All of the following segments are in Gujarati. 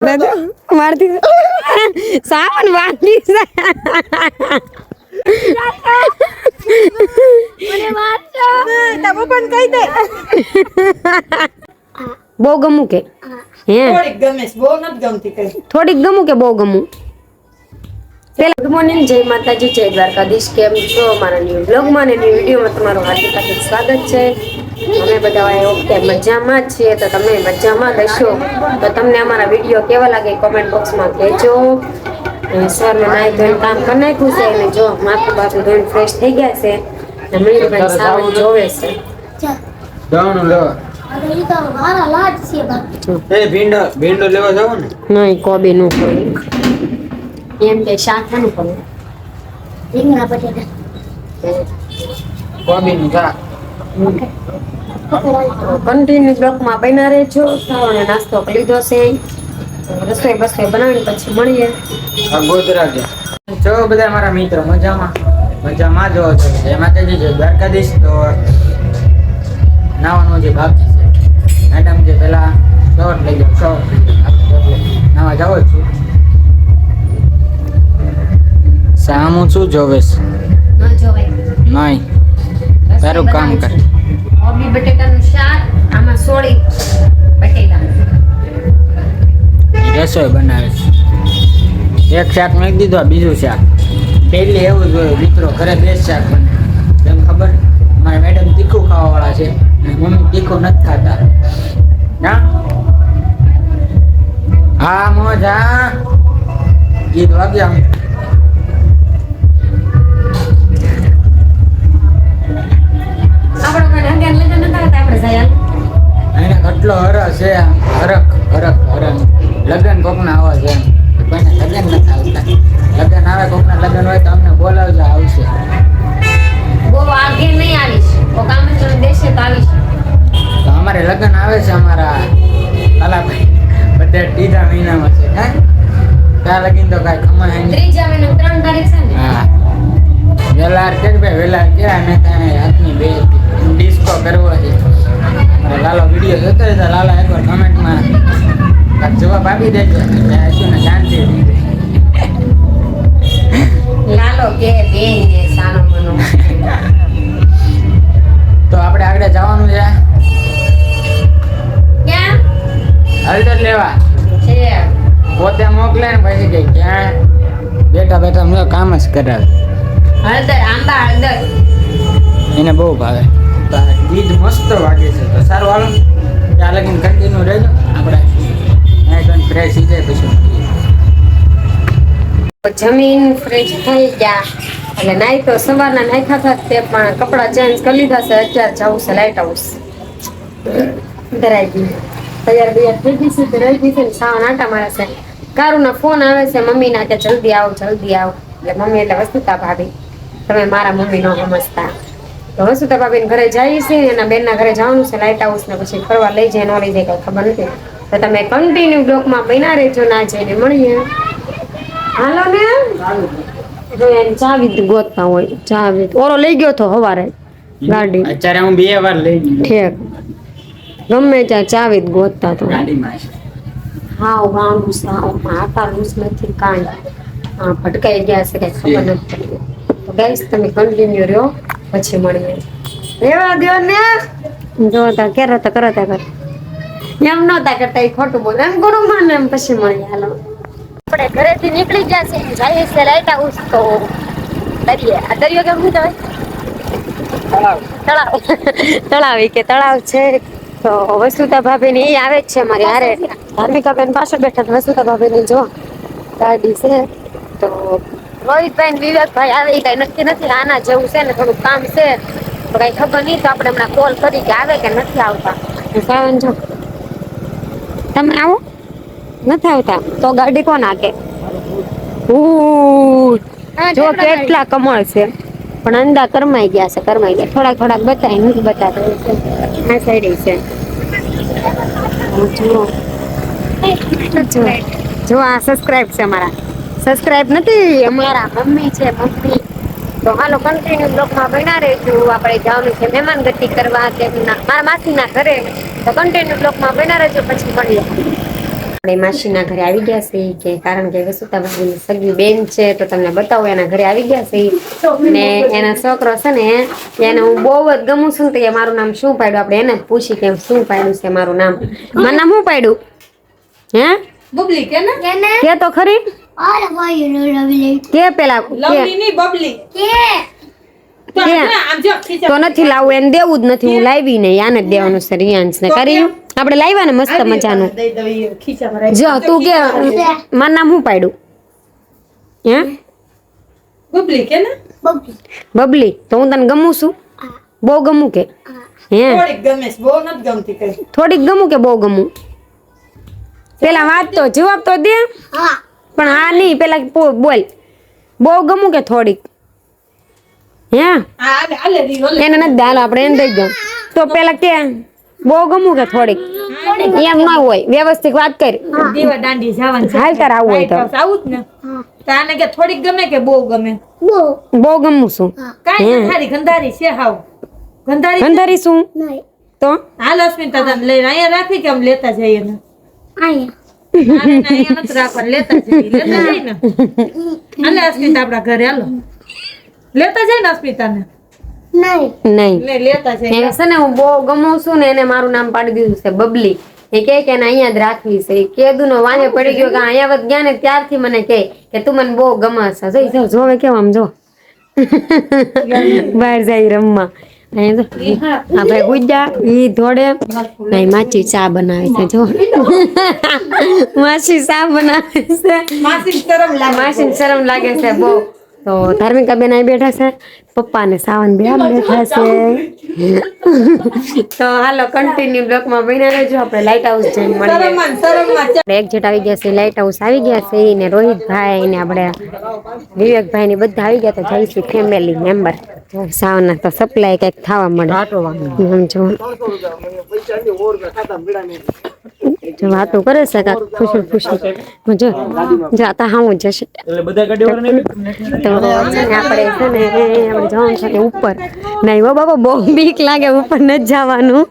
દાદા મારતી સાવન વાંડી મને મારતો તબો પણ કહી દે બહુ ગમું કે હે થોડીક ગમે છે, બહુ નથી ગમતી કઈ. થોડીક ગમું કે બહુ ગમું. પેલા ગુડ મોર્નિંગ, જય માતાજી, જય દ્વારકાધીશ. કેમ છો? મારા ન્યુ બ્લોગમાં અને ન્યુ વિડીયોમાં તમારું હાર્દિક હાર્દિક સ્વાગત છે. અમે બધા ઓકે મજામાં જ છીએ, તો તમે મજામાં રહેશો તો તમને અમારા વિડીયો કેવા લાગે કોમેન્ટ બોક્સમાં કહેજો. સવારનું નાઈ ધોઈને કામ કરી નાખ્યું છે અને જો માથું બાથું ધોઈને ફ્રેશ થઈ ગયા છે. મયુરભાઈ સાવન જોવે છે. દાણું લેવા એ ભીંડો લેવા જાવ ને. નહીં કોબી નું કોઈ એમ કે શાક ખાનું પડે રીંગણા બટેટા કોબીનું શાક. કન્ટિન્યુ બ્લોકમાં બન્યા રહેજો. ખાવાનો નાસ્તો લીધો છે, રસોઈ બસોઈ બનાવીને પછી મળીએ. આ ગોધરા છે. જો બધા મારા મિત્રો મજામાં જો છો. જય માતાજી, જય દ્વારકાધીશ. તો નાવાનું જે બાકી છે મેડમ જે પેલા શોર્ટ લઈ જાવ શોર્ટ નાવા જાવ જ છું. સામું શું જોવેશ? ન જોવાય નહીં તારું કામ કર. કોબી બટેટાનું શાક, આમાં સોળી બટેટા રસોઈ બનાવે છે. એક શાક મેં દીધું, બીજું શાક ડેલી એવું જોઈએ મિત્રો. ઘરે 2 શાક બને. તેમ ખબર મારા મેડમ તીખું ખાવા વાળા છે, મમ્મી તીખું નથી ખાતા. હા મોજ હા ગીત વાગ્યા. એને કેટલો હરખ છે, હરખ લગ્ન કોકના આવા છે. કોઈને લગ્ન નથી આવતા. લગ્ન આવે કોકના લગ્ન હોય તો અમને બોલાવજો, આવશે. બહુ આગે નહીં આવીશ, તો કામ દેશે તો આવીશ. તો અમારે લગ્ન આવે છે અમારા લાલાભાઈ, બધા ત્રીજા મહિનામાં છે. હે ત્યાં લગીન તો કાંઈ ખમાય નહીં. ત્રીજા મહિના 3 તારીખ છે ને. હા વેલાર કે ભાઈ વેલાર ક્યાં મેં ત્યાં હાથની બે ડિસ્કો કરવો છે. મારા લાલો વિડીયો જોતો હોય તો લાલા એકવાર કમેન્ટમાં જવાબ આપી દેજો. હશું ને શાંતિ લાલો કે બેન ને સાનો મનો તો આપણે આગળ જવાનું છે ક્યાં હળદર લેવા. છે પોતે મોકલે ને પછી કે ક્યાં બેઠા બેઠા મેં કામ જ કરાવે. હળદર, આંબા હળદર. એને બહુ ભાવે. તો આ ગીત મસ્ત વાગે છે. તો સારું હાલો ત્યાં લગીને કન્ટિન્યુ રહેજો. આપણે નાઈ ફ્રેશ થઈ જાય પછી જમીન ફ્રેશ થઈ ગયા એટલે નાઈ તો સવારના નાખ્યા હતા તે પણ કપડાં ચેન્જ કરી લીધા છે. અત્યારે જવું છે લાઇટ હાઉસ. ધરાઈ ગઈ તૈયાર બૈયાર થઈ ગઈ છે, ધરાઈ ગઈ છે ને સાવન આટા મારે છે. કારુના ફોન આવે છે મમ્મીના કે જલ્દી આવો જલ્દી આવો. એટલે મમ્મી એટલે વસ્તુતા ભાભી, તમે મારા મમ્મી નો સમજતા. તો વસ્તુતા ભાભીને ઘરે જઈએ છીએ, એના બેનના ઘરે જવાનું છે લાઇટ હાઉસ ને પછી ફરવા લઈ જાય ન લઈ જાય કઈ ખબર નથી. તો તમે કન્ટિન્યુ બ્લોકમાં બન્યા રહેજો, ના જઈને મળીએ. હાલો ને જો એની ચાવી ગોતતા હોય. ચાવી ઓરો લઈ ગયો તો હવારે ગાડી. અત્યારે હું 2 વાર લઈ ગયો ઠેક ગમે ત્યાં ચાવી ગોતતા તો ગાડીમાં. હાવ ગાંડું સાવ આટાલું જ નથી કાંઈ. હા ભટકાઈ ગયા છે કઈ ખબર નથી પડતી. તો ગાઈસ તમે કન્ટિન્યુ રહ્યો, પછી મળીએ. રેવા દો ને જો તા કરતા કર એમ નતા કરતા, એ ખોટું બોલે એમ ગુરુ માને એમ. પછી મળીએ હાલો. આપણે ઘરેથી નીકળી ગયા છે, જઈએ છે લાઇટ હાઉસ. તો દરિયે આ દરિયો કેમ કહેવાય? તળાવ કે તળાવ છે. તો વસુતા ભાભી ની આવે જ છે મારી હારે. ધાર્મિકા બેન પાછળ બેઠા તો વસુતા ભાભી ની જો ગાડી છે. તો રોહિતભાઈ ને વિવેકભાઈ આવે એ કઈ નક્કી નથી. આના જેવું છે ને થોડું કામ છે તો કઈ ખબર નહીં. તો આપણે હમણાં કોલ કરી કે આવે કે નથી આવતા. સાવન જો તમે આવો નથી આવતા તો ગાડી કોણ હાકે? જો કેટલા કમળ છે પણ અંદા કરમાઈ ગયા છે. થોડાક બતાવી નથી બતાતા. આ સાઈડ છે જો આ સબસ્ક્રાઇબ છે અમારા. સબસ્ક્રાઇબ નથી અમારા મમ્મી છે મમ્મી. તો હાલો કન્ટિન્યુ બ્લોકમાં બન્યા રહેજો. આપણે જવાનું છે મહેમાન ગતિ કરવા તેમના મારા માસીના ઘરે. તો કન્ટિન્યુ બ્લોકમાં બન્યા રહેજો, પછી મળીએ. આપણે માસીના ઘરે આવી ગયા છે કે કારણ કે વસુતા ભાભીની સગી બેન છે તો તમને બતાવો એના ઘરે આવી ગયા છે ને એના છોકરો છે ને એને હું બહુ જ ગમું છું ને તો મારું નામ શું પાડ્યું આપણે એને જ પૂછી કે શું પાડ્યું છે મારું નામ મારું નામ શું પાડ્યું હે બબલી કે ને કે તો ખરી કે પેલા લવલી ની બબલી તો કે? આમ જો ખીચા તો નથી લાવવું એને દેવું જ નથી હું લાવી નહીં આને જ દેવાનું છે રિયાન્સ ને કર્યું આપણે લાવ્યા ને મસ્ત મજાનું દઈ દઈ ખીચામાં રાખી. જો તું કે મારું નામ શું પાડ્યું હે બબલી કે ને બબલી તો હું તને ગમું છું બહુ ગમું કે હે થોડીક ગમે છે બહુ નથી ગમતી કઈ થોડીક ગમું કે બહુ ગમું પેલા વાત તો જવાબ તો દે પણ હા નહીં પેલા બોલ બહુ ગમું કે થોડીક હે આલે રી ઓલે એને નથી દાલો આપણે એને દઈ દઉં તો પેલા કે બહુ ગમું કે થોડીક એમ ન હોય વ્યવસ્થિત વાત કરી દીવા દાંડી જવાનું છે હાલ તાર આવું હોય તો Light house આવું જ ને તો આને કે થોડીક ગમે કે બહુ ગમે બહુ ગમું છું કાઈ ન ખારી ગંધારી છે હાવ ગંધારી અંધારી શું તો હાલ અસ્મિતા તને લઈને અહીંયા રાખી કે આમ લેતા જઈએ ને અહીંયા નથી રાખવા લેતા જઈએ ને હાલે અસ્મિતા આપણા ઘરે હાલો લેતા જાય ને અસ્મિતાને નહીં લે લેતા જાય એને છે ને હું બહુ ગમું છું ને એને મારું નામ પાડી દીધું છે બબલી એ કે એને અહીંયા જ રાખવી છે એ કેદુનો વાહે પડી ગયો કે અહીંયા વધ ગયા ને ત્યારથી મને કહે કે તું મને બહુ ગમે છે જોવે કેમ આમ જો બહાર જાય રમવા અહીંયા જો આપણે ગુજ્જા ઈ ધોડે નહીં માચી ચા બનાવે છે જો માસી ચા બનાવે છે માસી શરમ લાગે માસીને શરમ લાગે છે બહુ તો ધાર્મિકા બેન અહીં બેઠા છે પપ્પા ને સાવન બે બેઠા છે તો હાલો કન્ટિન્યુ બ્લોકમાં બન્યા રહેજો આપણે લાઇટ હાઉસ જઈને મળીએ શરમમાં એક જેટ આવી ગયા છે લાઇટ હાઉસ આવી ગયા છે ને રોહિતભાઈ ને આપણે વિવેકભાઈ ને બધા આવી ગયા તો જઈશું ફેમિલી મેમ્બર સાવના તો સપ્લાય કઈક થવા મળે આમ જો જો વાતો કરે છે કાક ખુશી ખુશી જો જાતા હા જશે એટલે બધા ગાડી તો છે ને આપણે છે ને આપણે જવાનું છે કે ઉપર નહીં હો બાબા બહુ બીક લાગે ઉપર નથી જવાનું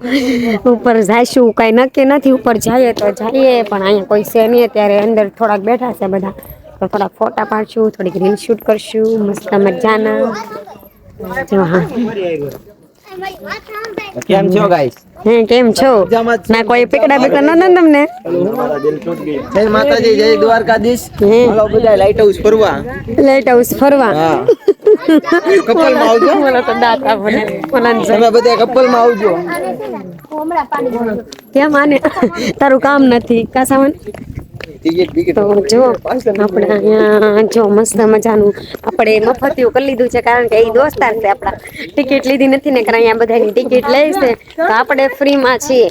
ઉપર જઈશું કાંઈ નક્કી નથી ઉપર જઈએ તો જઈએ પણ અહીંયા કોઈ છે નહીં અત્યારે અંદર થોડાક બેઠા છે બધા તો થોડાક ફોટા પાડશું થોડીક રીલ શૂટ કરશું મસ્ત મજાના જો હા કેમ છો ગાઈસ હે કેમ છો ના કોઈ પીકડા પીકડા ન તમને જય માતાજી જય દ્વારકાધીશ હે હાલો બધા લાઈટ હાઉસ ફરવા લાઇટ હાઉસ ફરવા હા કપલ માં આવજો બોલો તો દાતા બને બોલાન તમે બધા કપલ માં આવજો કેમ આને તારું કામ નથી કાસાવન ટિકિટ તો જો આપણે અહીંયા જો મસ્ત મજાનું આપણે મફતિયું કરી લીધું છે કારણ કે એ દોસ્તાર છે આપણા ટિકિટ લીધી નથી ને કારણ અહીંયા બધાની ટિકિટ લઈ છે તો આપણે ફ્રીમાં છીએ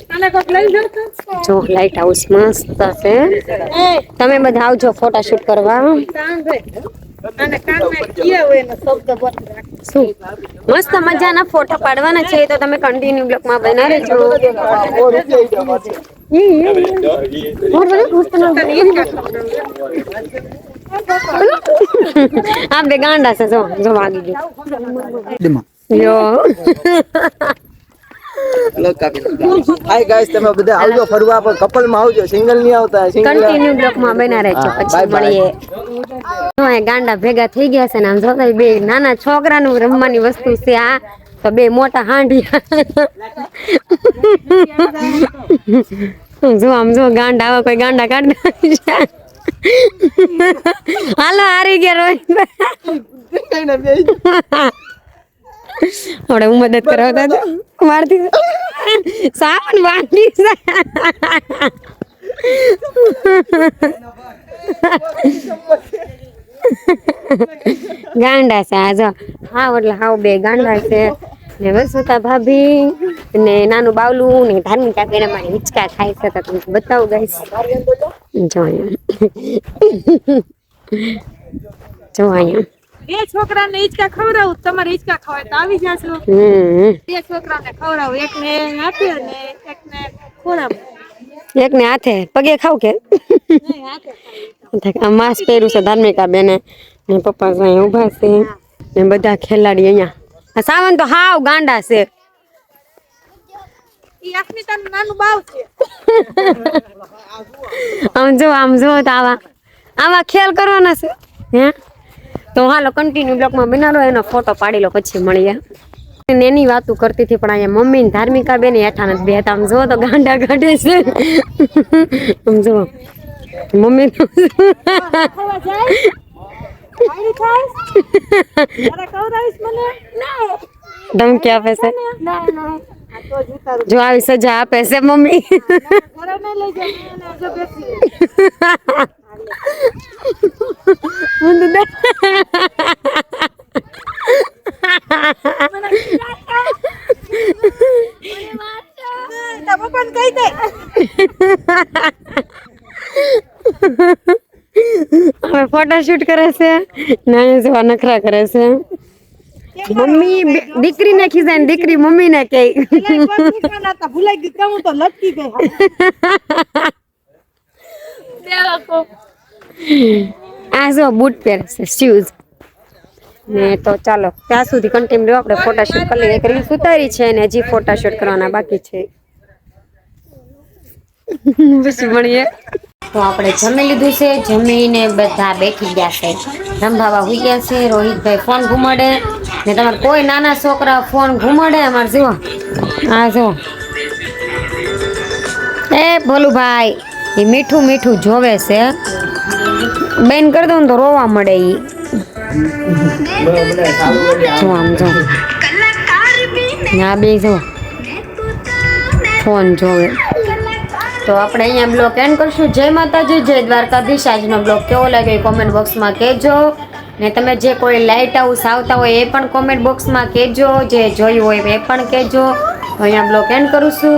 જો લાઇટ હાઉસ મસ્ત છે તમે બધા આવજો ફોટા શૂટ કરવા શું મસ્ત મજાના ફોટા પાડવાના છે તો તમે કન્ટિન્યુ બ્લોકમાં બના રહેજો આ બે ગાંડા છે જો જો વાગી ગયું યો હાય ગાઈસ તમે બધા આવજો ફરવા પણ કપલ માં આવજો સિંગલ નહીં આવતા સિંગલ કન્ટિન્યુ બ્લોકમાં બના રહેજો પછી મળીએ જો આ ગાંડા ભેગા થઈ ગયા છે ને આમ જોતા બે નાના છોકરાનું રમવાની વસ્તુ છે આ તો બે મોટા હાંડિયા જો આમ જો ગાંડા આવે કોઈ ગાંડા કાઢ હાલો હારી ગયા રોહિત આપણે હું મદદ કરાવતા હતા મારથી સાવન વાંધી ગાંડા છે આ જો હા એટલે હાવ બે ગાંડા છે ને વસુતા ભાભી ને નાનું બાવલું ને ધાર્મિકા બેન અમારી હિંચકા ખાય છે તો તમને બતાવું ગાઈસ જો અહીંયા જો અહીંયા બે છોકરાને હિંચકા ખવડાવું તમારે હિંચકા ખવાય તો આવી જાશો બે છોકરાને ખવડાવું એકને હાથે અને એકને ખોળામાં એકને હાથે પગે ખાવ કે આ માસ્ક પહેર્યું છે ધાર્મિકા બેને ને પપ્પા અહીં ઊભા છે ને બધા ખેલાડી અહીંયા આ સાવન તો હાવ ગાંડા છે ઈ અસ્મિતાનું નાનું બાવ છે. આમ જો તો આવા ખ્યાલ કરવાના છે હે તો હાલો કન્ટિન્યુ બ્લોગમાં બનાવો એનો ફોટો પાડી લો પછી મળીએ એની વાતો કરતી હતી પણ અહીંયા મમ્મી ને ધાર્મિકા બેન હેઠા નથી બેઠા આમ જો તો ગાંડા કાઢે છે આમ જો મમ્મી તો ખાવા જાય આડી ખાઈશ મારા ખવડાવીશ મને ના ધમકી આપે છે ના આ તો જ ઉતારું જો આવી સજા આપે છે મમ્મી ઘરે ન લઈ જાય મને જો બેસી હું તો દે- પપ્પાને કહી દે હવે ફોટોશૂટ કરે છે ને જેવા નખરા કરે છે મમ્મી દીકરીને ખીજાય ને દીકરી મમ્મીને કહે ભૂલાઈ ગઈ કેમ તો લટકી ગઈ આ જો બૂટ પહેરે છે શૂઝ ને તો ચાલો ત્યાં સુધી કન્ટિન્યુ આપણે ફોટોશૂટ કરી લઈએ એક રીલ્સ ઉતારી છે ને હજી ફોટોશૂટ કરવાના બાકી છે પછી મળીએ તો આપણે જમી લીધું છે જમીને બધા બેઠી ગયા છે રંભાવા હોઈ ગયા છે રોહિતભાઈ ફોન ઘુમાડે ને તમારે કોઈ નાના છોકરા ફોન ઘુમાડે અમારે જુઓ આ જો એ ભોલુભાઈ એ મીઠું મીઠું જોવે છે બેન કરી દઉં ને તો રોવા મળે ઈ જો આમ જો ના બે જો ફોન જોવે તો આપણે અહીંયા બ્લોગ એન્ડ કરશું જય માતાજી જય દ્વારકાધીશ આજનો બ્લોગ કેવો લાગ્યો કોમેન્ટ બોક્સમાં કહેજો ને તમે જે કોઈ લાઇટ હાઉસ આવતા હોય એ પણ કોમેન્ટ બોક્સમાં કહેજો જે જોયું હોય એ પણ કહેજો તો અહીંયા બ્લોગ એન્ડ કરું છું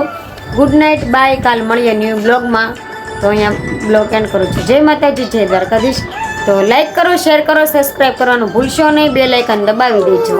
ગુડ નાઇટ બાય કાલ મળીએ ન્યૂ બ્લોગમાં તો અહીંયા બ્લોગ એન્ડ કરું છું જય માતાજી જય દ્વારકાધીશ તો લાઈક કરો શેર કરો સબસ્ક્રાઈબ કરવાનું ભૂલશો નહીં બેલ આઇકન દબાવી દેજો